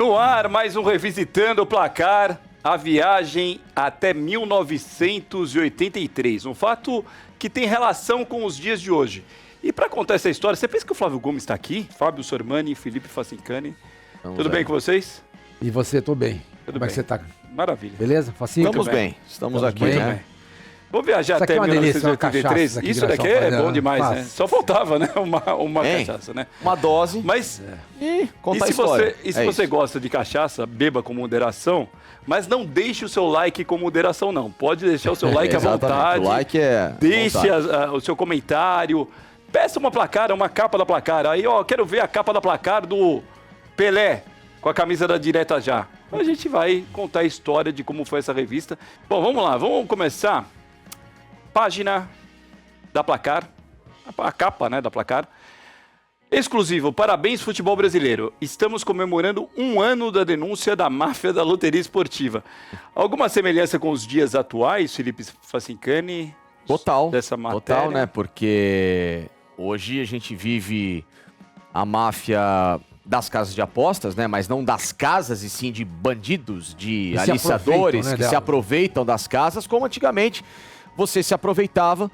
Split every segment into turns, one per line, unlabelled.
No ar, mais um Revisitando o Placar, a viagem até 1983. Um fato que tem relação com os dias de hoje. E para contar essa história, você pensa que o Flávio Gomes está aqui? Fábio Sormani e Felipe Facincani. Tudo bem com vocês?
E você, tô bem.
Tudo
Como é
bem.
que você tá?
Maravilha.
Beleza? Facinho?
Estamos bem. Estamos aqui,
bem,
né?
Vou viajar
Isso aqui
até
é uma delícia,
1983.
uma cachaça,
Isso daqui é bom demais, né?
Fácil.
Só faltava, né? Uma
Hein?
cachaça, né?
Uma dose
Mas
e contar a
se
história.
você gosta de cachaça, beba com moderação, mas não deixe o seu like com moderação, não. Pode deixar o seu like à
Exatamente.
vontade.
O like é
Deixe
vontade.
o seu comentário. Peça uma placar, uma capa da placar. Aí, ó, quero ver a capa da placar do Pelé com a camisa da Direta Já. A gente vai contar a história de como foi essa revista. Bom, vamos lá, vamos começar. Página da placar, a capa, né, da placar. Exclusivo, parabéns futebol brasileiro. Estamos comemorando 1 ano da denúncia da máfia da loteria esportiva. Alguma semelhança com os dias atuais, Felipe Facincani?
Total.
Dessa matéria?
Total, né? Porque hoje a gente vive a máfia das casas de apostas, né? Mas não das casas, e sim de bandidos, de
Que se
aliciadores
aproveitam, né,
que se
dela.
aproveitam das casas, como antigamente você se aproveitava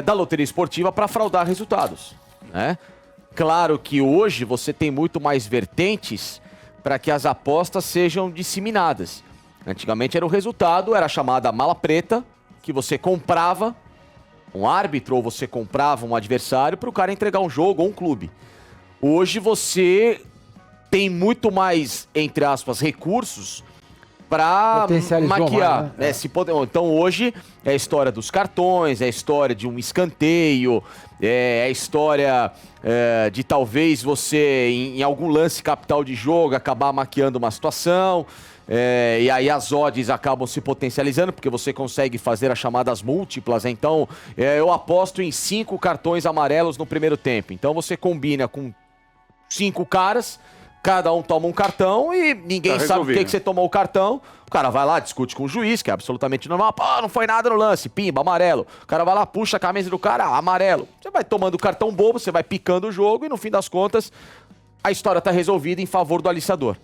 da loteria esportiva para fraudar resultados, né? Claro que hoje você tem muito mais vertentes para que as apostas sejam disseminadas. Antigamente era o resultado, era a chamada mala preta, que você comprava um árbitro ou você comprava um adversário para o cara entregar um jogo ou um clube. Hoje você tem muito mais, entre aspas, recursos para
Potencializou
maquiar.
mais, né?
Então hoje é a história dos cartões, é a história de um escanteio, é a história de talvez você, em algum lance capital de jogo, acabar maquiando uma situação. E aí as odds acabam se potencializando, porque você consegue fazer as chamadas múltiplas. Então, eu aposto em 5 cartões amarelos no primeiro tempo. Então você combina com 5 caras, cada um toma um cartão e ninguém sabe por que você tomou o cartão. O cara vai lá, discute com o juiz, que é absolutamente normal. Pô, não foi nada no lance, pimba, amarelo. O cara vai lá, puxa a camisa do cara, amarelo. Você vai tomando cartão bobo, você vai picando o jogo e no fim das contas a história tá resolvida em favor do aliciador.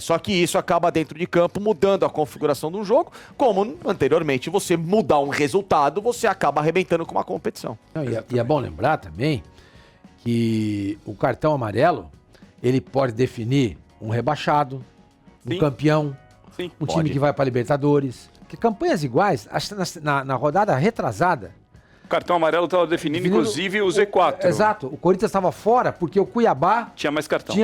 Só que isso acaba dentro de campo mudando a configuração do jogo, como anteriormente você mudar um resultado, você acaba arrebentando com uma competição.
Não, e é bom lembrar também que o cartão amarelo, ele pode definir um rebaixado,
Sim.
um campeão,
Sim.
um
Pode.
time que vai para Libertadores. Porque campanhas iguais, acho que na rodada retrasada.
O cartão amarelo estava definindo, inclusive, o Z4.
Exato. O Corinthians estava fora porque o Cuiabá
Tinha mais cartão.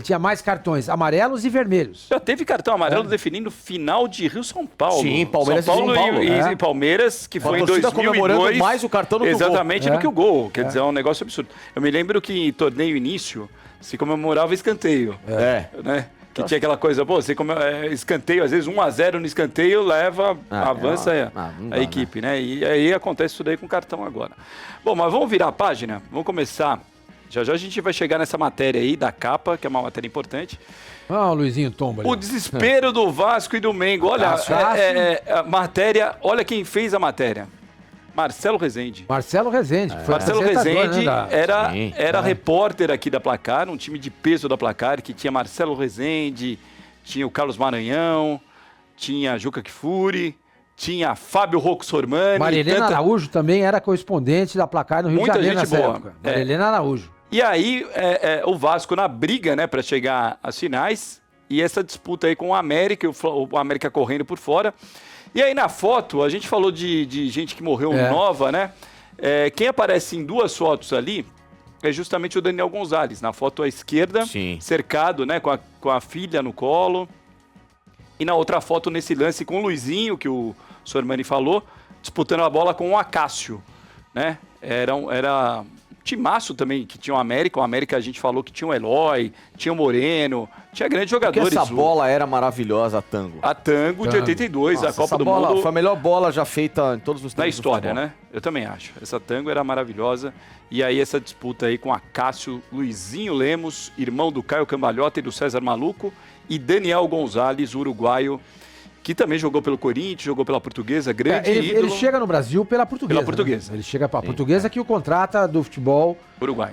tinha mais cartões amarelos e vermelhos.
Já teve cartão amarelo definindo final de Rio-São Paulo.
Sim, Palmeiras
São Paulo
e São Paulo,
e Palmeiras, que foi em
torcida
2002.
comemorando mais o cartão do que o gol.
Exatamente, do que o gol. Quer dizer, é um negócio absurdo. Eu me lembro que em torneio início se comemorava escanteio. Né? Que tinha aquela coisa, pô, escanteio, às vezes 1-0 no escanteio leva, avança
não dá,
a equipe, né? E aí acontece isso daí com o cartão agora. Bom, mas vamos virar a página, vamos começar. Já já a gente vai chegar nessa matéria aí da capa, que é uma matéria importante.
Ah, o Luizinho Tomba.
O desespero do Vasco e do Mengo. Olha, a matéria, olha quem fez a matéria. Marcelo Rezende.
Marcelo Rezende. Que foi
Marcelo
apresentador,
Rezende
né,
era repórter aqui da Placar, um time de peso da Placar, que tinha Marcelo Rezende, tinha o Carlos Maranhão, tinha Juca Kfouri, tinha Fábio Rocco Sormani.
Marilena Araújo também era correspondente da Placar no Rio de
Muita
Janeiro
gente
nessa
boa.
época. Marilena Araújo.
E aí, o Vasco na briga, né, para chegar às finais, e essa disputa aí com o América, o América correndo por fora. E aí na foto, a gente falou de gente que morreu nova, né? Quem aparece em 2 fotos ali é justamente o Daniel Gonzalez, na foto à esquerda,
Sim.
cercado, né, com a filha no colo. E na outra foto, nesse lance com o Luizinho, que o Sormani falou, disputando a bola com o Acácio, né? Era um timaço também, que tinha o América. O América a gente falou que tinha o Eloy, tinha o Moreno, tinha grandes jogadores.
Porque essa bola era maravilhosa, a Tango.
A Tango de 82,
Nossa,
a Copa
essa
do
bola
Mundo.
foi a melhor bola já feita em todos os tempos
Na
do
história,
futebol.
né? Eu também acho. Essa Tango era maravilhosa. E aí essa disputa aí com Acácio, Luizinho Lemos, irmão do Caio Cambalhota e do César Maluco, e Daniel Gonzalez, uruguaio, que também jogou pelo Corinthians, jogou pela Portuguesa, grande
Ele
ídolo.
chega no Brasil pela Portuguesa.
Pela Portuguesa.
Né? Ele chega pra Portuguesa que o contrata do futebol
Uruguai.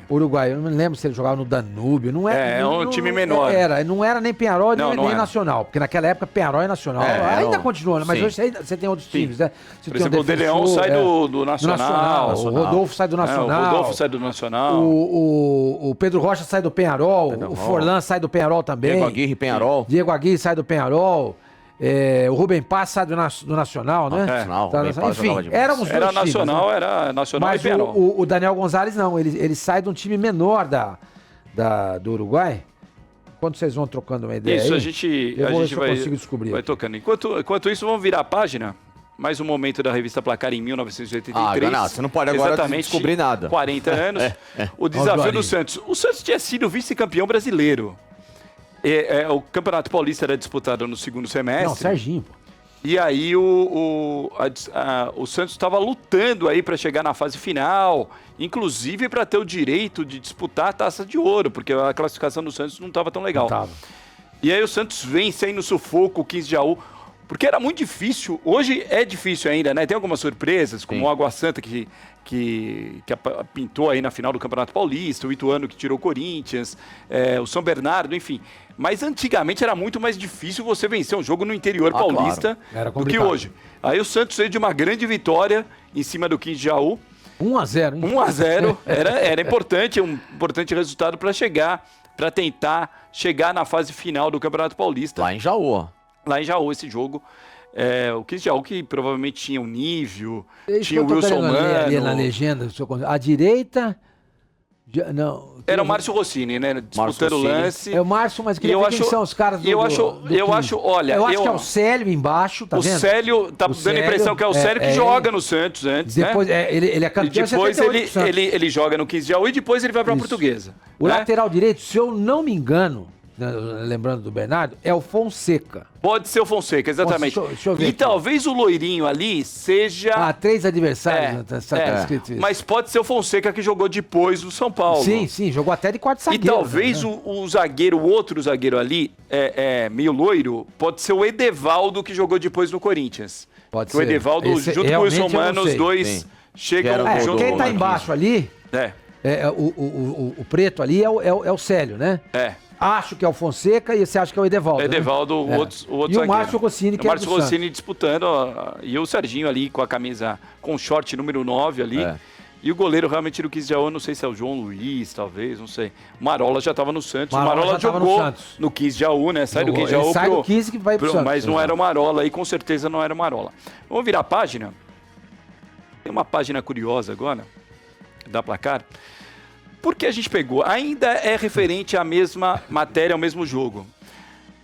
Eu não me lembro se ele jogava no Danúbio. Não é,
É um time menor.
Não era nem Penharol
Não,
nem
não era.
Nacional. Porque naquela época Penharol e Nacional. Ainda continua, né? Mas
sim.
hoje você tem outros times, né? Você
Por
tem
exemplo, o De Leon sai do Nacional.
O Rodolfo sai do Nacional.
O Rodolfo sai do Nacional.
O Pedro Rocha sai do Penharol. O Forlan sai do Penharol também.
Diego Aguirre, Penharol.
Diego Aguirre sai do Penharol. O Rubem Paz sai do Nacional, né?
Nacional,
Tá,
Rubem Paz
enfim,
jogava demais.
éramos dois
Era
times,
Nacional,
né?
era Nacional
Mas
e Penharol.
o Daniel Gonzalez não, ele sai de um time menor do Uruguai. Quando vocês vão trocando uma ideia
Isso,
aí,
a gente
eu vou ver se eu
vai,
consigo descobrir
vai
aqui.
tocando. Enquanto isso, vamos virar a página. Mais um momento da revista Placar em 1983.
Não, você não pode agora
Exatamente
descobrir nada.
40 anos. O
Olha o
desafio
Juarinho.
do Santos. O Santos tinha sido vice-campeão brasileiro. O Campeonato Paulista era disputado no segundo semestre.
Não, Serginho, pô.
E aí o Santos estava lutando aí para chegar na fase final, inclusive para ter o direito de disputar a Taça de Ouro, porque a classificação do Santos não estava tão legal.
Tava.
E aí o Santos vence aí no sufoco, o 15 de Jaú, porque era muito difícil. Hoje é difícil ainda, né? Tem algumas surpresas, como
Sim.
o Água Santa que pintou aí na final do Campeonato Paulista, o Ituano que tirou o Corinthians, o São Bernardo, enfim. Mas antigamente era muito mais difícil você vencer um jogo no interior paulista
claro. Era
do que
complicado.
hoje. Aí o Santos veio de uma grande vitória em cima do 15 de Jaú.
1-0, hein?
1-0, era importante, um importante resultado para tentar chegar na fase final do Campeonato Paulista.
Lá em Jaú, ó.
Lá em Jaú, esse jogo. O 15 de Jaú que provavelmente tinha o Nível,
Isso
tinha o
que eu tô
Wilson
querendo ler ali na
Mano.
legenda, se eu consigo. À direita. Não.
Era o Márcio Rossini, né? Disputando o
Rossini.
lance.
É o Márcio, mas
E
queria
eu
ver
acho-
quem são os caras do
eu acho,
do 15.
olha,
Eu acho que é o Célio embaixo, tá
o
vendo?
Célio, tá
O
dando a
Célio,
impressão que é o Célio que
é
joga
ele.
no Santos antes,
Depois,
né?
ele é
E
campeão
depois
78 do Santos.
ele joga no 15 de Jaú e depois ele vai pra
Isso.
Portuguesa.
O
né?
lateral direito, se eu não me engano, né, lembrando do Bernardo, é o Fonseca.
Pode ser o Fonseca, exatamente.
Deixa eu ver
E
aqui.
talvez o loirinho ali seja...
3 adversários, tá escrito isso.
mas pode ser o Fonseca que jogou depois do São Paulo.
Sim, jogou até de quarto
E
zagueiro.
talvez
né?
o zagueiro, o outro zagueiro ali, meio loiro, pode ser o Edevaldo que jogou depois no Corinthians.
Pode
Que o
ser.
Edevaldo,
Esse,
junto com o
realmente,
Wilson
eu não
Mano, os
sei.
dois
Sim.
chegam
Que era
junto.
Quem tá
do-
embaixo ali,
É,
o preto ali é o Célio, né?
é.
Acho que é o Fonseca e você acha que é o Edevaldo. né?
Edevaldo, o
É.
outro
E o
zagueiro.
Márcio Rossini, que
o
é
Márcio
do
Rossini disputando, ó, e o Serginho ali com a camisa, com o short número 9 ali.
É.
E o goleiro realmente no 15 de Jaú, não sei se é o João Luiz, talvez, não sei. O Marola já estava no Santos.
Marola
o Marola
já tava no
jogou
Santos.
no 15 de Jaú, né? Sai do 15 de
Ele
Jaú
sai do 15 que vai pro Santos.
Mas não era o Marola, e com certeza não era o Marola. Vamos virar a página. Tem uma página curiosa agora, da Placar. Porque a gente pegou, ainda é referente à mesma matéria, ao mesmo jogo.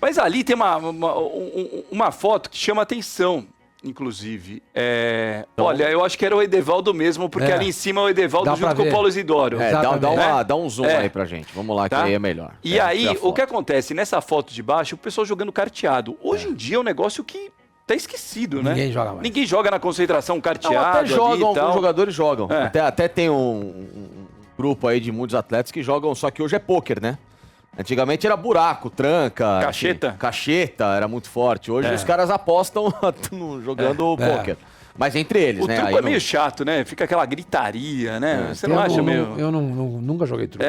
Mas ali tem uma foto que chama atenção, inclusive. Olha, eu acho que era o Edevaldo mesmo, porque
É.
ali em cima é o Edevaldo
Dá
junto
pra
com o
ver.
Paulo Isidoro.
Exatamente.
Dá um zoom
É.
aí pra gente. Vamos lá,
Tá?
que aí é melhor.
E aí,
tira a
o
foto.
que acontece? Nessa foto de baixo, o pessoal jogando carteado. Hoje em dia é um negócio que tá esquecido, né?
Ninguém joga mais.
Ninguém joga na concentração
Não,
carteado
até
ali
jogam,
e
alguns
tal.
jogadores jogam.
É.
Até tem um grupo aí de muitos atletas que jogam, só que hoje é pôquer, né? Antigamente era buraco, tranca.
Cacheta.
enfim, cacheta era muito forte. Hoje
É.
os caras apostam jogando pôquer. Mas entre eles,
O
né?
truco
Aí
é
não-
meio chato, né? Fica aquela gritaria, né? Você não
Eu
acha meio...
Eu nunca joguei truco.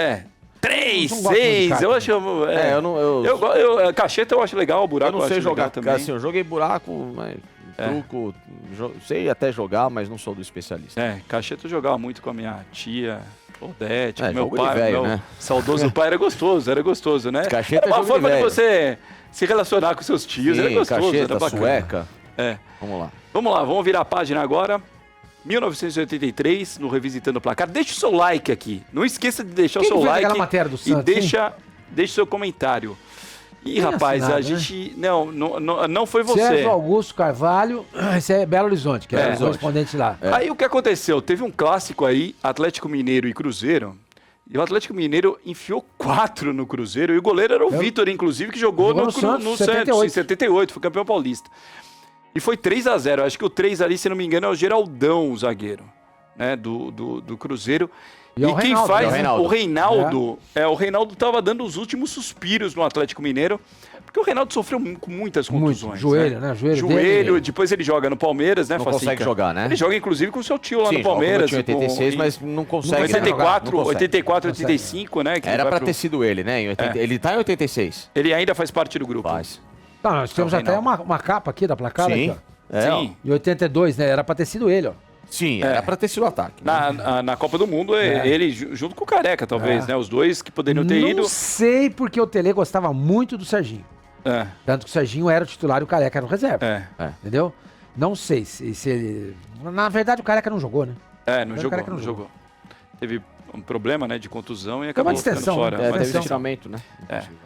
3,
Eu não gosto muito de
6,
carta,
eu
né?
acho... Cacheta eu acho legal, o buraco
Eu não sei
acho
jogar
legal também.
assim, eu joguei buraco, mas truco, sei até jogar, mas não sou do especialista.
Cacheta eu jogava muito com a minha tia, Odete, com meu
jogo de
pai,
velho,
meu
né?
saudoso pai, era gostoso, né?
Cacheta
era
é
uma
jogo de
forma de
velho.
você se relacionar com seus tios, era gostoso,
cacheta,
era bacana.
sueca.
É.
Vamos lá.
Vamos lá, vamos virar a página agora. 1983, no Revisitando o Placar. Deixa o seu like aqui. Não esqueça de deixar
Quem
o seu
que fez
like
aquela matéria do
e
Santos,
deixa o seu comentário. Ih,
Bem
rapaz,
assinado,
a gente... Não foi você.
Sérgio Augusto Carvalho, esse é Belo Horizonte, que é o correspondente lá.
Aí o que aconteceu? Teve um clássico aí, Atlético Mineiro e Cruzeiro. E o Atlético Mineiro enfiou 4 no Cruzeiro. E o goleiro era o Vitor, inclusive, que jogou no Santos, em 78. Foi campeão paulista. E foi 3-0. Acho que o 3 ali, se não me engano, é o Geraldão, o zagueiro. né, do Cruzeiro.
E é o
quem
Reinaldo,
faz
é o Reinaldo.
o Reinaldo estava dando os últimos suspiros no Atlético Mineiro, porque o Reinaldo sofreu com muitas contusões.
Joelho, né? Joelho dele.
Depois ele joga no Palmeiras, né,
Não
Facica?
consegue jogar, né?
Ele joga inclusive com o seu tio lá
Sim,
no Palmeiras.
joga com o time em 86, mas não consegue.
84,
não consegue.
84, 85, né? que
Era
vai
pra
pro-
ter sido ele, né? Ele tá em 86.
Ele ainda faz parte do grupo.
Faz.
Tá, nós temos
É o
até
Reinaldo.
uma capa aqui da placada.
Sim.
Aqui, ó.
É, ó.
Sim.
De 82, né? Era pra ter sido ele, ó.
Sim, era pra ter sido o ataque. né?
Na Copa do Mundo, ele junto com o Careca, talvez, né? Os dois que poderiam ter
Não
ido.
sei porque o Tele gostava muito do Serginho.
É,
Tanto que o Serginho era o titular e o Careca era o reserva.
é.
Entendeu? Não sei se ele... Na verdade, o Careca não jogou, né?
Não
O
jogou,
Careca
não
não
jogou. Teve um problema, né, de contusão e
uma
acabou ficando
distensão,
fora.
né?
É,
Uma
teve
distensão.
estiramento, né?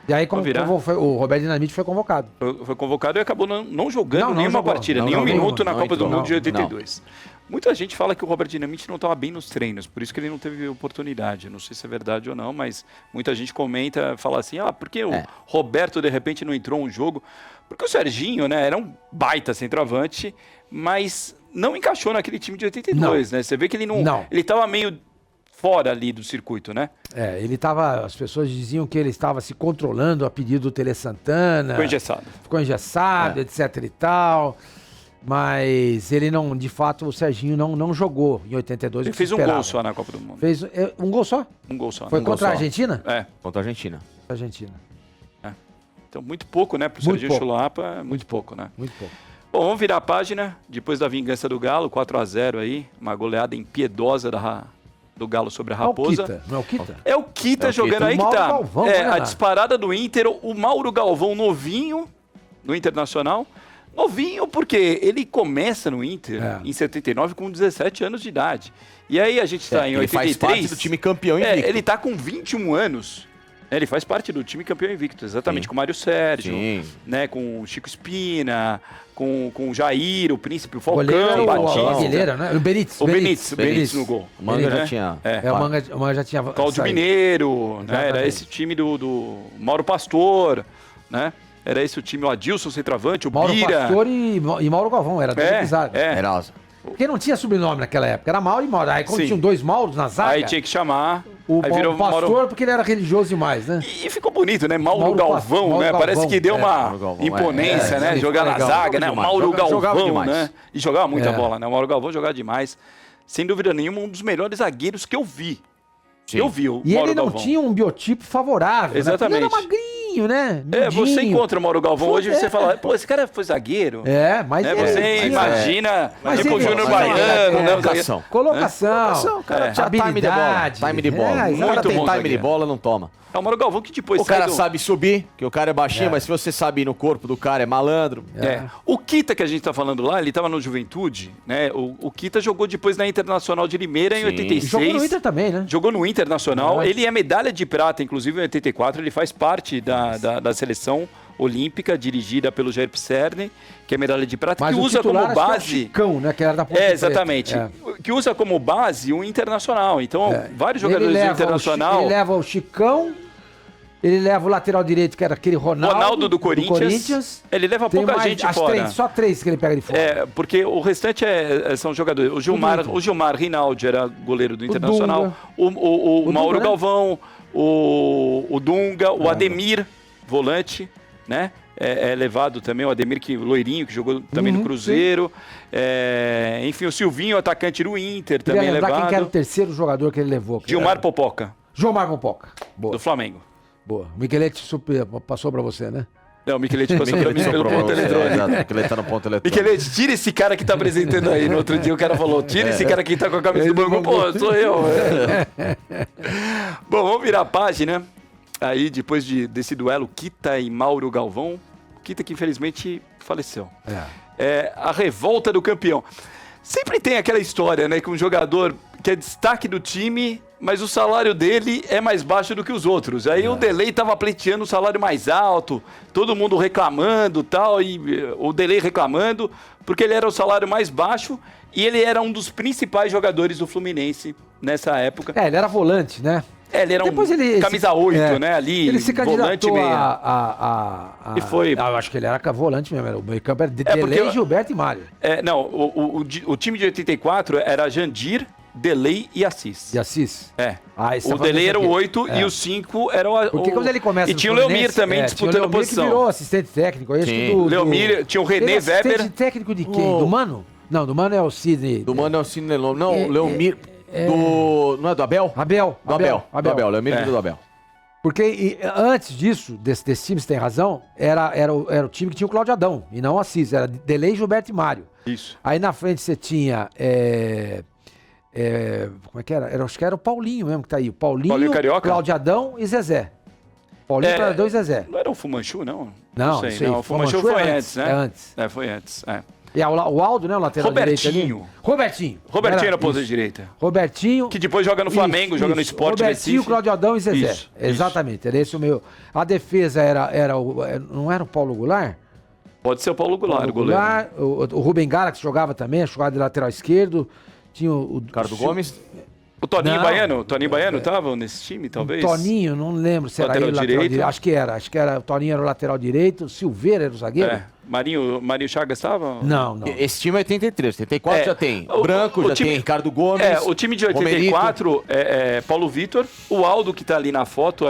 E aí, como
virar.
o Roberto Dinamite foi convocado.
Foi convocado e acabou não jogando
Não
nenhuma
jogou.
partida,
Não
nenhum
jogou.
minuto na
Não
Copa do
entrou.
Mundo de
Não.
82. Muita gente fala que o Robert Dinamite não estava bem nos treinos, por isso que ele não teve oportunidade. Não sei se é verdade ou não, mas muita gente comenta, fala assim, por que o Roberto de repente não entrou um jogo? Porque o Serginho, né, era um baita centroavante, mas não encaixou naquele time de 82, né? Você vê que ele
Não.
ele estava meio fora ali do circuito, né?
Ele tava... As pessoas diziam que ele estava se controlando a pedido do Tele Santana.
Ficou engessado.
Ficou engessado, etc e tal. Mas ele não... De fato, o Serginho não jogou em 82.
Ele
o que
fez
se
um
esperava.
gol só na Copa do Mundo.
Fez um gol só?
Um gol só.
Foi
Um gol
contra a
só.
Argentina?
É.
Contra a Argentina.
Argentina.
Então, muito pouco, né? Pro
Muito
Serginho
pouco.
Chulapa, muito pouco, né?
Muito pouco.
Bom, vamos virar a página. Depois da vingança do Galo, 4-0 aí. Uma goleada impiedosa do Galo sobre a
Ah, o
Raposa.
Kita. Não é o Kita?
É o Kita
É o
jogando
Kita.
aí
O
que
Mauro
tá.
Galvão, né,
a
Renato?
disparada do Inter, o Mauro Galvão novinho no Internacional. Novinho porque ele começa no Inter em 79 com 17 anos de idade. E aí a gente está em
ele
83.
faz parte do time campeão invicto.
Ele tá com 21 anos. Ele faz parte do time campeão invicto, exatamente,
Sim.
com o Mário Sérgio,
Sim.
né, com o Chico Espina, com o Jair, o Príncipe, o
Goleiro era
Falcão, o
o
Batista.
Aguilera, né? O Benítez.
O Benítez no gol.
O Manga
Né?
já tinha...
O Manga já tinha
Cláudio
saído.
Mineiro, né? Era
Exatamente.
esse time do Mauro Pastor, né? Era esse o time, o Adilson centroavante, o
Mauro
Bira.
Pastor e Mauro Galvão, era dois pisados.
Era
Porque não tinha sobrenome naquela época, era Mauro e Mauro. Aí quando
Sim.
tinham dois Mauros na zaga,
Aí tinha que chamar.
o
aí virou
Pastor porque ele era religioso demais, né?
E ficou bonito, né? Mauro
Mauro
Galvão,
Mauro
né?
Galvão,
Parece que deu uma
Mauro Galvão,
imponência, né?
sim,
Jogar na
legal.
zaga, né?
Jogava
Mauro
demais, jogava
Galvão,
demais.
né? E jogava muita
É.
bola, né? O Mauro Galvão jogava demais. Sem dúvida nenhuma, um dos melhores zagueiros que eu vi.
Sim.
Eu vi o
E
Mauro
ele não
Galvão.
tinha um biotipo favorável.
Exatamente.
Né? Porque ele era magrinho, né?
Você
Miudinho.
encontra o Mauro Galvão hoje e você
É.
fala, pô, esse cara foi zagueiro.
Mas
Né?
ele
Você
tinha
imagina,
Mas
tipo o
ele-
Júnior
mas-
Baiano, né?
Colocação.
colocação,
cara, tinha time de bola.
habilidade.
Time de bola.
É,
O cara
muito
tem
bom
time
zagueiro.
de bola, não toma.
É o Mauro Galvão que depois
O cara
sai do-
sabe subir, que o cara é baixinho, mas se você sabe ir no corpo do cara, é malandro.
O Kita que a gente tá falando lá, ele tava no Juventude, né? O Kita jogou depois na Internacional de Limeira em
Sim.
86.
Jogou no Inter também, né?
Jogou no Internacional.
Nossa.
Ele é medalha de prata, inclusive em 84. Ele faz parte da seleção olímpica, dirigida pelo Jair Pisserni, que é medalha de prata,
Mas
que
o
usa como
titular, acho que é o
base...
Chicão, né? Que era da Ponte Preta.
Exatamente.
É.
Que usa como base o Internacional. Então, vários
Ele
jogadores do
leva
Internacional...
Ele leva o Chicão, ele leva o lateral direito, que era aquele
Ronaldo do Corinthians. Ele leva
Tem
pouca
mais,
gente
as
fora.
só três que ele pega de fora.
Porque o restante são jogadores. O Gilmar Rinaldi era goleiro do Internacional. O Mauro
Dunga, né?
Galvão, o Dunga, o Ademir, volante, né? É levado também, o Ademir, loirinho, que jogou também no Cruzeiro. Enfim, o Silvinho, atacante do Inter,
Queria
também
lembrar quem que era o
levado.
terceiro jogador que ele levou. que
Gilmar
era-
Popoca,
Gilmar Popoca. Boa,
do Flamengo.
boa. O Michelete passou pra você, né?
Não, o Michelete passou pra mim pelo ponto eletrônico.
Exato, porque ele tá no ponto eletrônico.
Michelete, tira esse cara que tá apresentando aí. No outro dia o cara falou, tira esse cara que tá com a camisa do Bangu. Pô, sou eu. Bom, vamos virar a página. Aí, depois desse duelo, Kita e Mauro Galvão. Kita que infelizmente faleceu. É a revolta do campeão. Sempre tem aquela história, né? Que um jogador que é destaque do time, mas o salário dele é mais baixo do que os outros. Aí o Delay tava pleiteando o salário mais alto, todo mundo reclamando tal, e o Delay reclamando, porque ele era o salário mais baixo e ele era um dos principais jogadores do Fluminense nessa época.
Ele era volante, né?
Ele era
Depois
camisa 8, né? Ali,
Ele se
volante
candidatou
meia.
E
foi-
eu acho que ele era volante mesmo. Era o meio campo era
porque
Delay, Gilberto e Mário.
Não, o time de 84 era Jandir, Delay e Assis.
De Assis?
É.
Esse
O
tá
Delay era o
falando
8 e o 5 era o...
Porque quando ele começa
E
no
tinha o Leomir
Fluminense,
também
tinha
disputando
o Leomir
posição.
que virou assistente técnico. Esse
Sim.
do
Leomir, tinha o René
ele é assistente
Weber.
técnico de quem? Do Mano? Não, do Mano é o Sidney.
Do Mano é o Cine Leomir. Não,
É,
o Leomir. Não é do Abel?
Abel.
Do Abel. Leomir
É.
do Abel.
Porque antes disso, desse time, você tem razão, era o time que tinha o Cláudio Adão, e não o Assis, era Delay, Gilberto e Mário.
Isso.
Aí na frente você tinha. Como é que era? Acho que era o Paulinho mesmo que tá aí. O
Paulinho Carioca?
Cláudio Adão e Zezé. Paulinho, Cláudio Adão e Zezé.
Não era o Fumanchu, não?
Não,
sei,
isso aí.
não. O Fumanchu
Fumanchu
foi
é
antes, né?
é antes.
É, foi antes. É.
E o Aldo, né? O lateral direito ali.
Robertinho
Robertinho.
era ponta
isso.
direita.
Robertinho.
Que depois joga no Flamengo, joga no Sport
Robertinho,
Recife.
Cláudio Adão e Zezé.
Isso,
Exatamente, era esse o meu. A defesa não era o Paulo Goulart?
Pode ser o Paulo Goulart,
Paulo
o goleiro.
Goulart, o Rubem Gara, que jogava também, jogava de lateral esquerdo. Tinha o
Ricardo Gomes.
O Toninho
Não.
Baiano? O Toninho Baiano tava nesse time, talvez?
Toninho, não lembro se era
Lateral
ele o lateral
direito.
direito. Acho que era. O Toninho era o lateral direito, o Silveira era o zagueiro?
É. Marinho Chagas estava?
Não.
Esse time é 83. 84
É.
já tem
O-
Branco,
o
já
time-
tem Ricardo Gomes.
O time de 84 é Paulo Vitor. O Aldo, que tá ali na foto,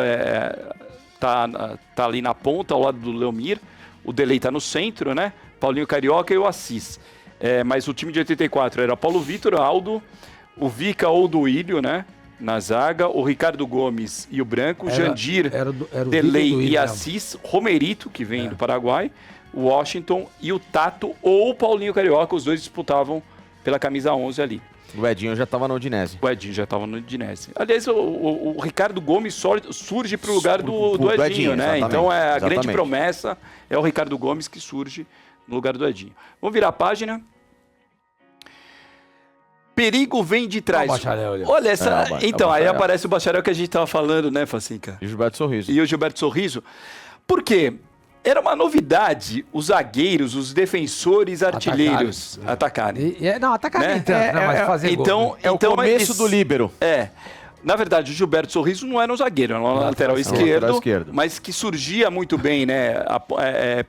tá ali na ponta, ao lado do Leomir. O Delay tá no centro, né? Paulinho Carioca e o Assis. Mas o time de 84 era Paulo Vitor, Aldo, o Vica ou do Ilho, né? Na zaga, o Ricardo Gomes e o Branco, Jandir,
era o
Delay
Vitor do
e
Ilho,
Assis, Romerito, que vem do Paraguai, o Washington e o Tato ou o Paulinho Carioca, os dois disputavam pela camisa 11 ali.
O Edinho já tava no Udinese.
O Edinho já estava no Udinese. Aliás, o Ricardo Gomes surge para o lugar do
do
Edinho,
Edinho,
né?
exatamente,
Então a grande
exatamente.
promessa é o Ricardo Gomes que surge no lugar do Edinho. Vamos virar a página. Perigo vem de trás.
Olha o bacharel ali.
Olha essa.
É, o
Então, aí
bacharel.
aparece o bacharel que a gente estava falando, né, Facinca?
E Gilberto Sorriso.
E o Gilberto Sorriso. Por quê? Era uma novidade os zagueiros, os defensores artilheiros atacarem.
Não, atacar
Né?
nem tanto, né? Mas fazer
então,
gol. Né?
É o começo
eles-
do líbero.
Na verdade, o Gilberto Sorriso não era um zagueiro, era um lateral esquerdo, mas que surgia muito bem, né?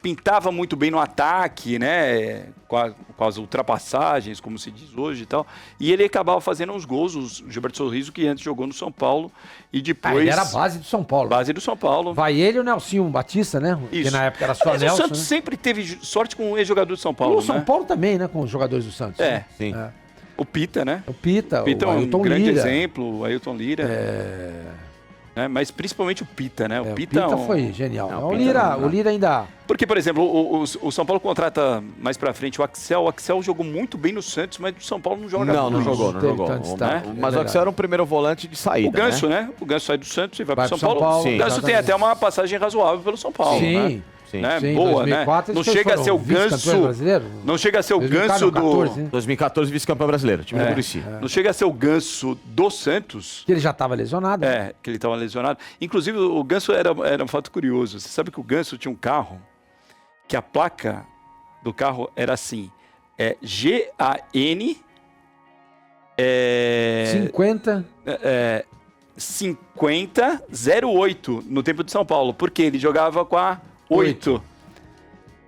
Pintava muito bem no ataque, né? Com as ultrapassagens, como se diz hoje e tal. E ele acabava fazendo uns gols, o Gilberto Sorriso, que antes jogou no São Paulo e depois...
Ele era a base do São Paulo.
Base do São Paulo.
Vai ele e o Nelsinho Batista, né?
Isso.
Que na época era só
Aliás,
Nelson.
o Santos
né?
sempre teve sorte com o ex-jogador do São Paulo,
E o São
né?
Paulo também, né? Com os jogadores do Santos.
É.
né?
Sim.
É.
O Pita, né?
O Pita,
Pita é
o
um
Ailton
grande
Lira.
exemplo, o Ailton Lira. Né? Mas principalmente o Pita, né?
O Pita foi genial.
Não,
o
Pita
Lira ainda...
Porque, por exemplo, o São Paulo contrata mais pra frente o Axel. O Axel jogou muito bem no Santos, mas o São Paulo não joga
Não
muito.
jogou.
teve tanto destaque,
Mas o Axel era um primeiro volante de saída,
O Ganso,
né?
né? O Ganso sai do Santos e vai
Vai
pro
pro
São
São
Paulo.
Paulo,
O Ganso tem
exatamente.
até uma passagem razoável pelo São Paulo,
Sim.
né?
Sim.
Né?
Sim,
Boa,
2004
né? Não
eles
chega a
foram
ser o
vice-campeões
Ganso...
brasileiros.
Não chega a ser o
2014,
Ganso do...
14, né?
2014, vice-campeão brasileiro, time do Muricy.
Não chega a ser o Ganso do Santos...
Que ele já estava lesionado. né?
Que ele estava lesionado. Inclusive, o Ganso era um fato curioso. Você sabe que o Ganso tinha um carro que a placa do carro era assim, GAN
50.
5008 no tempo de São Paulo, porque ele jogava com a 8.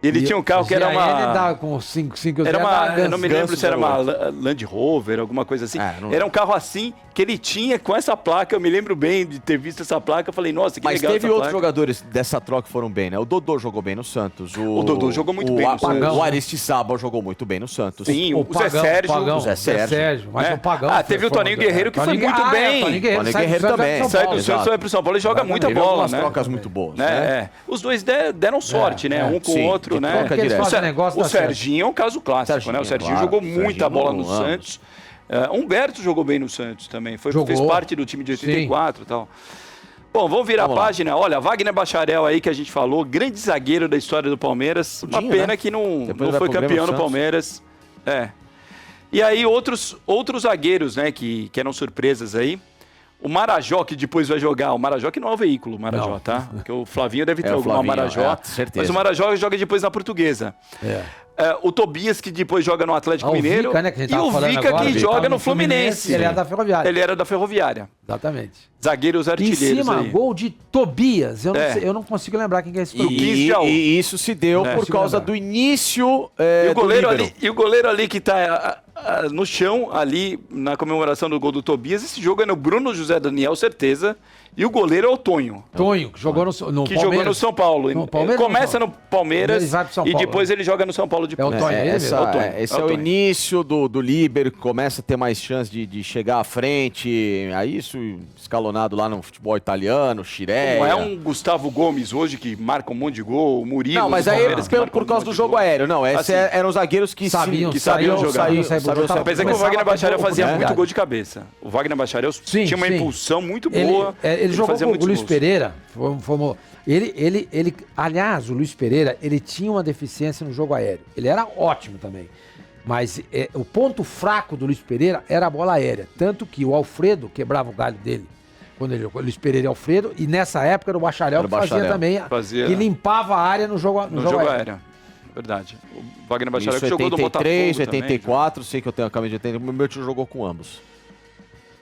Ele tinha um carro que era
GAN
uma...
dá com 5
Era uma, eu não me lembro
Ganso
se era uma
08.
Land Rover, alguma coisa assim.
Não-
Era um carro assim que ele tinha com essa placa. Eu me lembro bem de ter visto essa placa. Eu falei, nossa, que
Mas
legal
teve
essa
outros
placa.
jogadores dessa troca que foram bem, né? O Dodô jogou bem no Santos.
O Dodô jogou muito bem no Santos.
O Aristizábal jogou muito bem no Santos.
Sim, o Zé
Pagão,
Sérgio.
Pagão,
o Zé Sérgio.
Mas
É.
o Pagão.
Teve o Toninho Guerreiro que foi muito
Guerreiro-
bem.
Toninho Guerreiro,
Toninho
sai do
Guerreiro
Santos,
também.
vai pro
Sai
São
do
Paulo.
Santos, vai pro São Paulo e joga muita
Teve
bola,
algumas
né?
trocas muito boas, né?
Os dois deram sorte, né? Um com
Sim,
o outro,
de
né?
troca
Porque eles
direta.
fazem negócio
O
dá certo.
Serginho é um caso clássico, né? O Serginho
claro.
jogou muita
Serginho,
bola no
anos.
Santos. Humberto jogou bem no Santos também. Fez
Jogou.
parte do time de 84 e tal. Bom, vamos virar
Vamos
a
lá.
página. Olha, Wagner Bacharel aí que a gente falou, grande zagueiro da história do Palmeiras. Uma
Dinho,
pena
né?
que não
Depois
foi
vai pro Grêmio,
campeão no
Santos.
Palmeiras. E aí outros zagueiros, né, que eram surpresas aí. O Marajó, que depois vai jogar. O Marajó que não é o veículo, o Marajó,
Não.
tá? Porque o Flavinho deve ter
o
alguma
Flavinho,
Marajó.
certeza.
Mas o Marajó joga depois na Portuguesa. O Tobias, que depois joga no Atlético
Ah, o
Mineiro.
Vica, né, que a gente
e
tava
o
falando
Vica,
agora,
que
ele
joga
tava
no Fluminense.
Ele é da Ferroviária.
Ele era da Ferroviária.
Exatamente.
Zagueiros
Em
artilheiros
cima,
aí.
gol de Tobias. Eu não,
É.
sei, eu não consigo lembrar quem que é esse
E-
Tobias.
15 de
E isso se deu por
Consigo
causa
lembrar.
do início
E o goleiro
do líbero.
ali, que tá no chão, ali, na comemoração do gol do Tobias. Esse jogo é no Bruno José Daniel, certeza. E o goleiro é o Tonho.
Tonho, que jogou no
Que
Palmeiras.
jogou no São Paulo.
No Palmeiras,
Começa no Palmeiras
Ele vai pro São
e
Paulo,
depois ele joga no São Paulo depois.
É o Tonho, ele
esse é o
Tonho.
início do líbero, que começa a ter mais chance de chegar à frente. Aí isso escalonado lá no futebol italiano, Chireia.
Não é um Gustavo Gomes hoje que marca um monte de gol, o Murilo.
Não, mas
do
aí
Palmeiras, que marca
por
um
causa
monte
do
de
jogo
gol.
aéreo. Não, esses
Assim,
eram os zagueiros que
Sabiam
jogar. Apesar que o Wagner Bacharel fazia
né?
muito gol de cabeça. O Wagner Bacharel tinha uma impulsão muito boa.
Ele jogou
fazia
com o
muitos
Luiz
gols.
Pereira. Aliás, o Luiz Pereira, ele tinha uma deficiência no jogo aéreo. Ele era ótimo também. Mas o ponto fraco do Luiz Pereira era a bola aérea. Tanto que o Alfredo quebrava o galho dele. Quando ele jogou Luiz Pereira e Alfredo. E nessa época era o Bacharel que fazia também. Que limpava a área no jogo aéreo.
Verdade. O Wagner Bacharel
Isso,
que jogou do Botafogo
83,
também,
84, sei que eu tenho a camisa de 84. Meu tio jogou com ambos.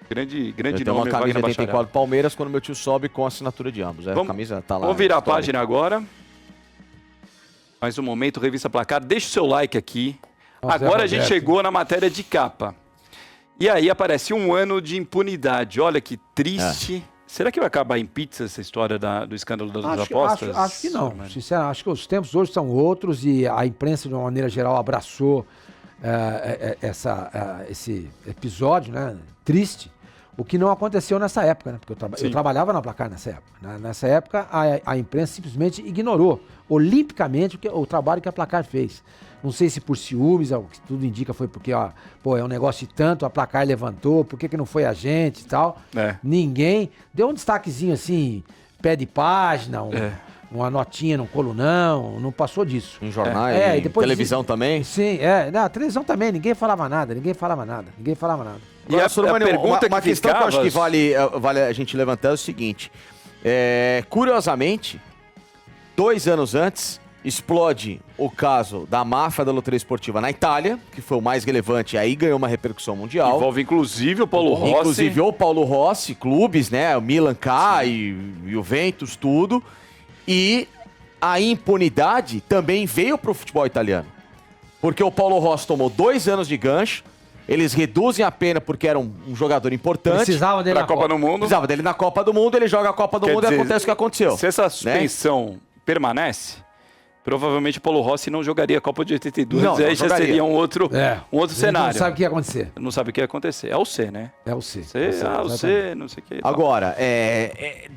Grande
Eu tenho
nome,
uma camisa
Wagner
de 84
Bacharel.
do Palmeiras quando meu tio sobe com a assinatura de ambos. A camisa tá lá.
Vamos virar a
histórica.
página agora. Mais um momento, Revista Placar. Deixa o seu like aqui. Agora a gente chegou na matéria de capa. E aí aparece 1 ano de impunidade. Olha que triste. Será que vai acabar em pizza essa história do escândalo das apostas?
Acho que não. Sinceramente, acho que os tempos hoje são outros e a imprensa, de uma maneira geral, abraçou esse episódio, né, triste, o que não aconteceu nessa época, né? Porque eu trabalhava na Placar nessa época. Né? Nessa época, a imprensa simplesmente ignorou olimpicamente o trabalho que a Placar fez. Não sei se por ciúmes, o que tudo indica foi porque, é um negócio de tanto, a Placar levantou, por que não foi a gente e tal. Ninguém deu um destaquezinho assim, pé de página, uma notinha num colunão, não passou disso.
Em jornais,
depois
televisão também?
Sim, na televisão também, ninguém falava nada.
E a pergunta uma questão que eu acho que vale a gente levantar é o seguinte, curiosamente, 2 anos antes, explode o caso da máfia da loteria esportiva na Itália, que foi o mais relevante, aí ganhou uma repercussão mundial.
Envolve inclusive o Paulo Rossi.
Inclusive o Paulo Rossi, clubes, né? O Milan K e o Juventus, tudo. E a impunidade também veio para o futebol italiano. Porque o Paulo Rossi tomou 2 anos de gancho, eles reduzem a pena porque era um jogador importante.
Precisava dele
na Copa do Mundo.
Precisava dele na Copa do Mundo, ele joga a Copa do Mundo e acontece o que aconteceu.
Se essa suspensão permanece, provavelmente o Paulo Rossi não jogaria a Copa de 82, aí já seria um outro cenário.
Não sabe o que ia acontecer.
Não sabe o que ia acontecer. É o C, né?
É o C.
O C, não sei o que.
Agora,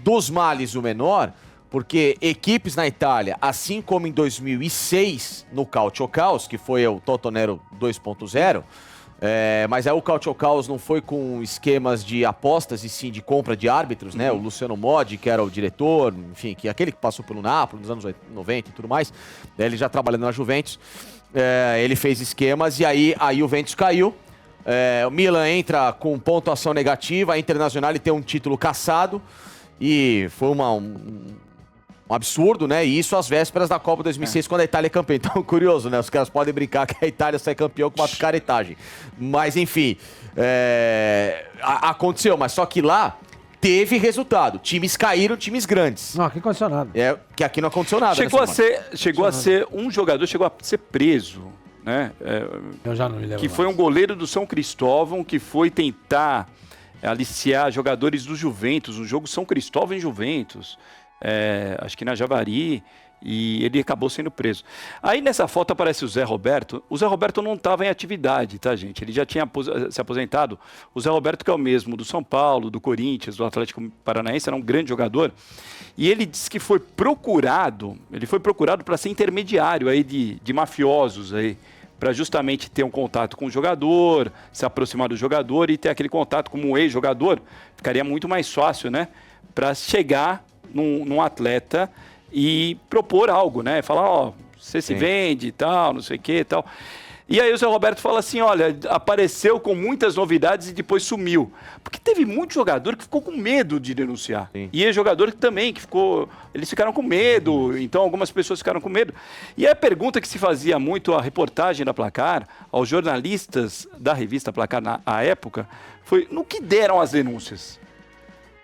dos males o menor, porque equipes na Itália, assim como em 2006, no Calcio Caos, que foi o Totonero 2.0, mas aí o Calcio Caos não foi com esquemas de apostas e sim de compra de árbitros, né? O Luciano Modi, que era o diretor, enfim, aquele que passou pelo Napoli nos anos 90 e tudo mais, ele já trabalhando na Juventus, ele fez esquemas e aí a Juventus caiu. O Milan entra com pontuação negativa, a Internazionale tem um título cassado e foi um absurdo, né? E isso às vésperas da Copa 2006, quando a Itália é campeã. Então, curioso, né? Os caras podem brincar que a Itália sai campeão com uma picaretagem. Mas, enfim, aconteceu. Mas só que lá teve resultado. Times caíram, times grandes.
Não, aqui aconteceu nada.
Que aqui não aconteceu nada.
Chegou a ser um jogador, chegou a ser preso, né?
Eu já não me lembro.
Que foi um goleiro do São Cristóvão, que foi tentar aliciar jogadores do Juventus, no jogo São Cristóvão e Juventus. Acho que na Javari, e ele acabou sendo preso. Aí nessa foto aparece o Zé Roberto. O Zé Roberto não estava em atividade, tá, gente? Ele já tinha se aposentado. O Zé Roberto, que é o mesmo do São Paulo, do Corinthians, do Atlético Paranaense, era um grande jogador. E ele disse que foi procurado para ser intermediário aí de mafiosos aí, para justamente ter um contato com o jogador, se aproximar do jogador e ter aquele contato como um ex-jogador. Ficaria muito mais fácil, né? Para chegar num atleta e propor algo, né? Falar, você se vende e tal, não sei o que e tal. E aí o Zé Roberto fala assim, olha, apareceu com muitas novidades e depois sumiu. Porque teve muito jogador que ficou com medo de denunciar. Sim. E é jogador que também, eles ficaram com medo, então algumas pessoas ficaram com medo. E a pergunta que se fazia muito à reportagem da Placar, aos jornalistas da revista Placar na época, foi no que deram as denúncias.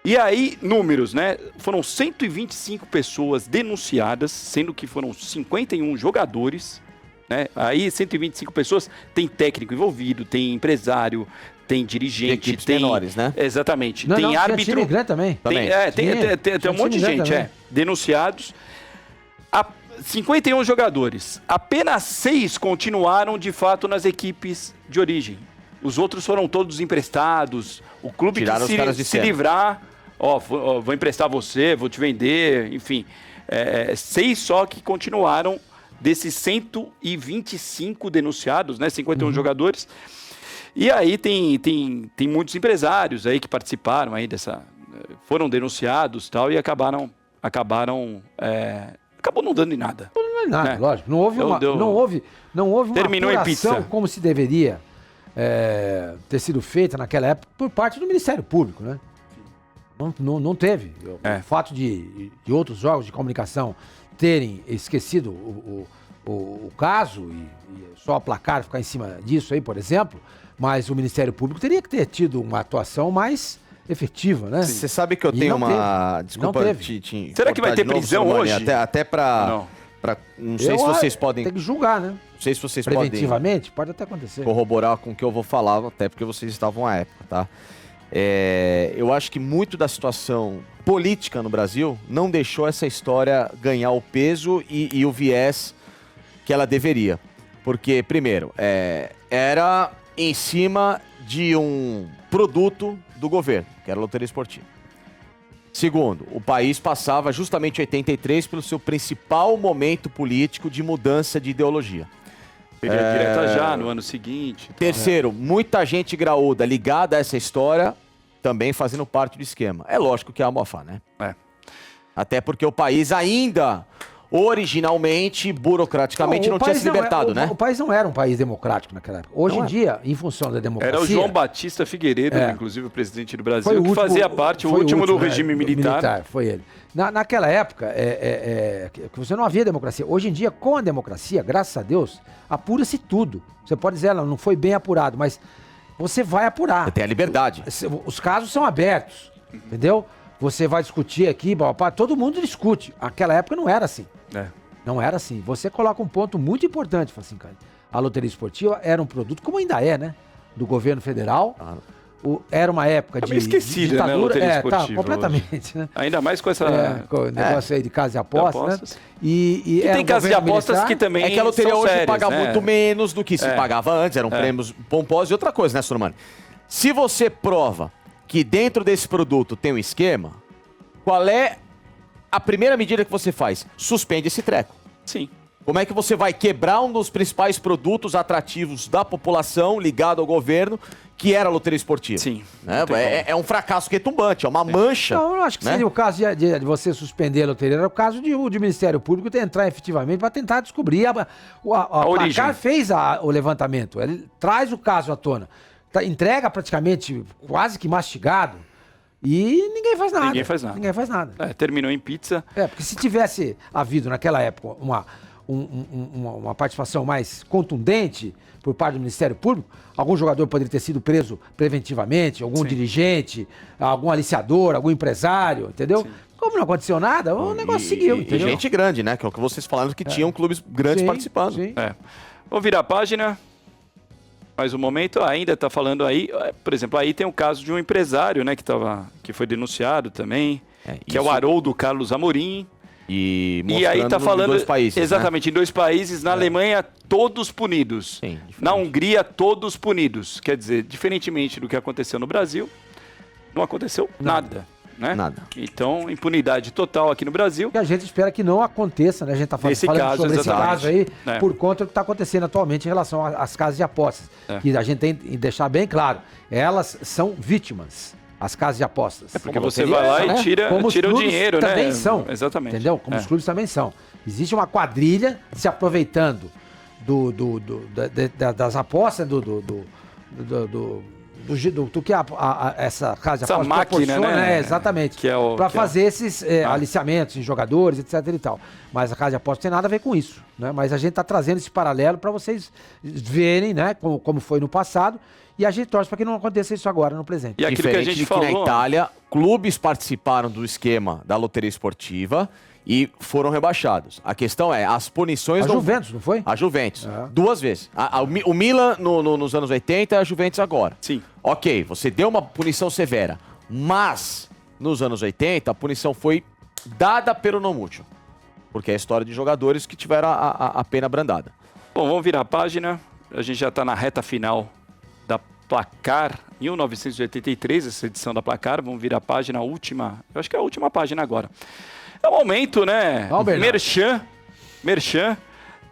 E aí, números, né? Foram 125 pessoas denunciadas, sendo que foram 51 jogadores, né? Aí 125 pessoas, tem técnico envolvido, tem empresário, tem dirigente,
Equipes menores, né?
Exatamente.
Não,
tem
tinha
árbitro.
time grande também.
Tem, tem
Tinha
um monte de
time grande
gente,
também.
denunciados. 51 jogadores. Apenas 6 continuaram de fato nas equipes de origem. Os outros foram todos emprestados. O clube
Tiraram
que
os caras de
se
cena.
livrar, vou emprestar você, vou te vender, enfim. 6 só que continuaram desses 125 denunciados, né? 51 jogadores. E aí tem muitos empresários aí que participaram aí foram denunciados tal, e acabou não dando em nada.
Não é nada,
né?
lógico. Não houve uma
Terminou em
apuração
pizza.
como se deveria ter sido feita naquela época por parte do Ministério Público, né? Não teve. O fato de outros jogos de comunicação terem esquecido o caso e só a Placar ficar em cima disso aí, por exemplo, mas o Ministério Público teria que ter tido uma atuação mais efetiva, né?
Você sabe que eu
E
tenho
não
uma...
teve.
Desculpa
Não teve.
te
Será que vai
cortar
ter
de novo,
prisão
Sormani,
hoje?
Até pra... Não sei se vocês podem...
Tem que julgar, né?
Não sei se vocês podem
Preventivamente, pode até acontecer.
corroborar com o que eu vou falar, até porque vocês estavam à época, tá? Eu acho que muito da situação política no Brasil não deixou essa história ganhar o peso e o viés que ela deveria. Porque, primeiro, era em cima de um produto do governo, que era a loteria esportiva. Segundo, o país passava justamente em 83 pelo seu principal momento político de mudança de ideologia.
Teria direta já no ano seguinte.
Terceiro, muita gente graúda ligada a essa história, também fazendo parte do esquema. É lógico que é a Mofá, né? Até porque o país ainda, originalmente, burocraticamente, não tinha se libertado, né?
O país não era um país democrático naquela época. Hoje em dia, em função da democracia...
Era o João Batista Figueiredo, inclusive o presidente do Brasil, que
último-
fazia parte, o
foi
último do
né,
regime militar.
Foi ele. Naquela época, que você não havia democracia. Hoje em dia, com a democracia, graças a Deus, apura-se tudo. Você pode dizer, ela não foi bem apurado, mas você vai apurar.
Tem a liberdade.
Os casos são abertos, entendeu? Você vai discutir aqui, todo mundo discute. Naquela época não era assim. Não era assim. Você coloca um ponto muito importante, fala assim, cara. A loteria esportiva era um produto, como ainda é, né? Do governo federal. Era uma época
Tá meio
de
esquecida,
ditadura.
né, a loteria
Tá,
esportiva
completamente, né?
Ainda mais com essa...
Com o negócio aí de casa de apostas,
apostas.
né? E
tem
era um
casas de
governo
apostas
militar.
que também
É que a loteria
são
hoje
sérias,
paga
né?
muito menos do que se pagava antes, eram prêmios pomposos e outra coisa, né, Sormani? Se você prova que dentro desse produto tem um esquema, qual é a primeira medida que você faz? Suspende esse treco.
Sim.
Como é que você vai quebrar um dos principais produtos atrativos da população ligado ao governo, que era a loteria esportiva?
Sim.
Né?
Não tem
É um fracasso retumbante, é uma mancha.
Não, eu acho que
né?
seria o caso de você suspender a loteria. Era o caso de o Ministério Público entrar efetivamente para tentar descobrir. A
origem.
Placar fez o levantamento. Ele traz o caso à tona. Entrega praticamente quase que mastigado. E ninguém faz nada.
Ninguém faz nada.
Ninguém faz nada.
Terminou em pizza.
Porque se tivesse havido naquela época uma participação mais contundente por parte do Ministério Público, algum jogador poderia ter sido preso preventivamente, algum dirigente, algum aliciador, algum empresário, entendeu?
Sim.
Como não aconteceu nada, o negócio seguiu,
E
entendeu?
gente grande, né? Que é o que vocês falaram, que tinham clubes grandes
Sim,
participando.
sim.
Vamos virar a página. Mais um momento, ainda está falando aí, por exemplo, aí tem o caso de um empresário, né, que foi denunciado também, que é o Haroldo Carlos Amorim.
E
E aí está falando,
em dois países,
exatamente, em 2 países, na Alemanha, todos punidos.
Sim,
Na Hungria, todos punidos. Quer dizer, diferentemente do que aconteceu no Brasil, não aconteceu nada. Né?
Nada.
Então, impunidade total aqui no Brasil.
Que a gente espera que não aconteça, né? A gente está falando sobre esse
exatamente.
caso aí,
É.
por conta do que está acontecendo atualmente em relação às casas de apostas. Que a gente tem que deixar bem claro, elas são vítimas, as casas de apostas.
Porque você vai lá e tira
Como os
o
clubes
dinheiro, né?
também são.
Exatamente.
Entendeu? Como os clubes também são. Existe uma quadrilha se aproveitando das apostas, do que essa casa de
Essa
apostas
máquina,
proporciona,
né?
Exatamente.
Que é o-
Para
que é-
fazer esses aliciamentos em jogadores, etc e tal. Mas a casa de apostas não tem nada a ver com isso, né? Mas a gente está trazendo esse paralelo para vocês verem, né, como foi no passado E a gente torce para que não aconteça isso agora no presente.
E aquilo que a
Diferente
gente
de
falou...
que na Itália, clubes participaram do esquema da loteria esportiva e foram rebaixados. A questão é, as punições...
A Juventus, não foi?
A Juventus,
É.
2 vezes. O Milan nos anos 80 e a Juventus agora.
Sim.
Ok, você deu uma punição severa, mas nos anos 80 a punição foi dada pelo não mútuo. Porque é a história de jogadores que tiveram a pena brandada.
Bom, vamos virar a página. A gente já está na reta final da Placar 1983, essa edição da Placar. Vamos virar a página, a última. Eu acho que é a última página agora. É o momento, né? Merchan.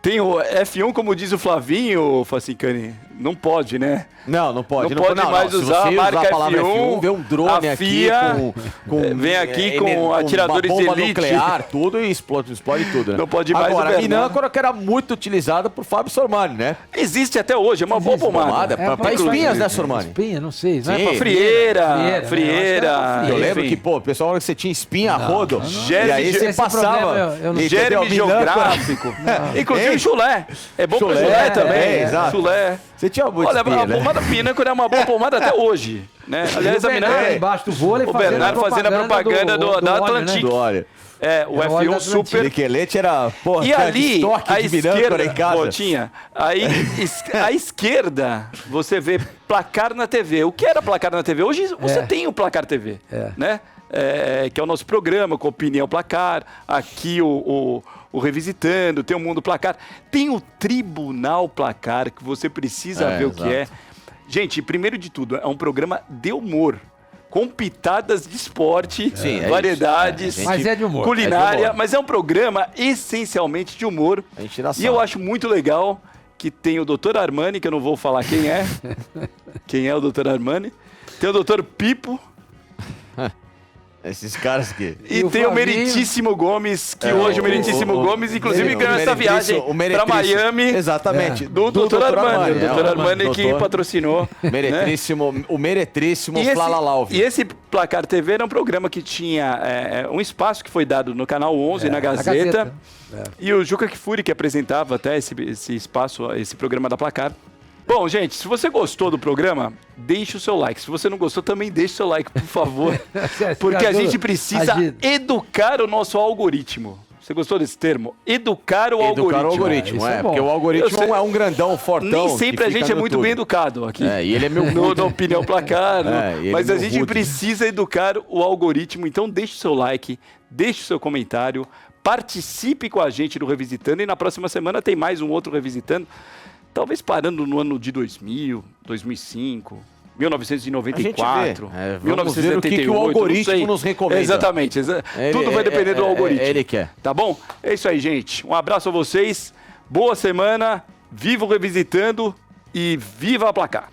Tem o F1, como diz o Flavinho, Facicani. Não pode, né?
Não pode.
Não pode mais
Se
usar
você
a marca
usar a palavra
F1,
vê um drone
a
aqui
FIA
vem
aqui com atiradores
uma
de
bomba
elite.
nuclear, tudo e explode tudo, né?
Não pode mais
Agora,
o
a
Bernardo.
Minâncora que era muito utilizada por Fábio Sormani, né?
Existe até hoje, é uma boa pomada.
Pra espinhas, né, Sormani?
Espinha, não sei. Não é
Sim.
pra
Frieira.
Eu lembro
enfim.
que, pô, o pessoal falava que você tinha espinha a rodo.
Germe
E aí você
esse
passava.
problema eu não-
entendeu?
Germe
Minâncora.
geográfico. Inclusive chulé. É bom pra
Chulé,
chulé também.
exato.
Chulé.
Você tinha muito
Olha,
espinha,
a
né?
pomada Minâncora é uma boa pomada até hoje. Né? Aliás,
E o
a
Bernardo
Minâncora...
embaixo do vôlei
O Bernardo fazendo a propaganda do
óleo,
Atlantic.
Do óleo.
É, o
É o óleo
F1
da
Super.
Niquelete era, porra,
E
tinha
ali,
estoque
à
de Minâncora
esquerda,
em casa.
pô, tinha. Aí, à esquerda, você vê Placar na TV. O que era Placar na TV? Hoje você tem o Placar TV, né? Que é o nosso programa com Opinião Placar. Aqui o Revisitando, tem o Mundo Placar. Tem o Tribunal Placar, que você precisa ver o que é. Gente, primeiro de tudo, é um programa de humor. Com pitadas de esporte,
Sim, é
variedades,
isso.
Mas é de humor.
culinária,
É de humor.
mas é um programa essencialmente de humor.
A gente tira
E
sarro.
eu acho muito legal que tem o Dr. Armani, que eu não vou falar quem é. Quem é o Dr. Armani? Tem o Dr. Pipo
Esses caras que...
e
E o
tem o
Flavinho.
Meritíssimo Gomes, que hoje o Meritíssimo Gomes, inclusive, ganhou essa viagem para Miami.
Exatamente.
Do Dr. Armani. O Dr.
É,
Armani que
doutor.
patrocinou. né?
Meretríssimo, o meretríssimo
E
Flalalau.
esse Placar TV era um programa que tinha um espaço que foi dado no Canal 11, na Gazeta. E o Juca Kfouri que apresentava até esse espaço, esse programa da Placar. Bom, gente, se você gostou do programa, deixe o seu like. Se você não gostou, também deixe o seu like, por favor. Porque a gente precisa educar o nosso algoritmo. Você gostou desse termo? Educar o algoritmo.
Isso é bom.
Porque o algoritmo
Eu sei-
é um grandão, fortão.
Nem sempre a gente é muito bem educado aqui.
E ele é meu
Na Opinião Placar.
e ele
Mas
é
a
meu
gente
rude.
precisa educar o algoritmo. Então deixe o seu like, deixe o seu comentário, participe com a gente do Revisitando. E na próxima semana tem mais um outro Revisitando. Talvez parando no ano de 2000, 2005, 1994,
vamos ver o que o algoritmo nos recomenda.
Exatamente. Tudo vai depender do algoritmo.
Ele quer.
Tá bom? É isso aí, gente. Um abraço a vocês. Boa semana. Viva o Revisitando e viva a Placar.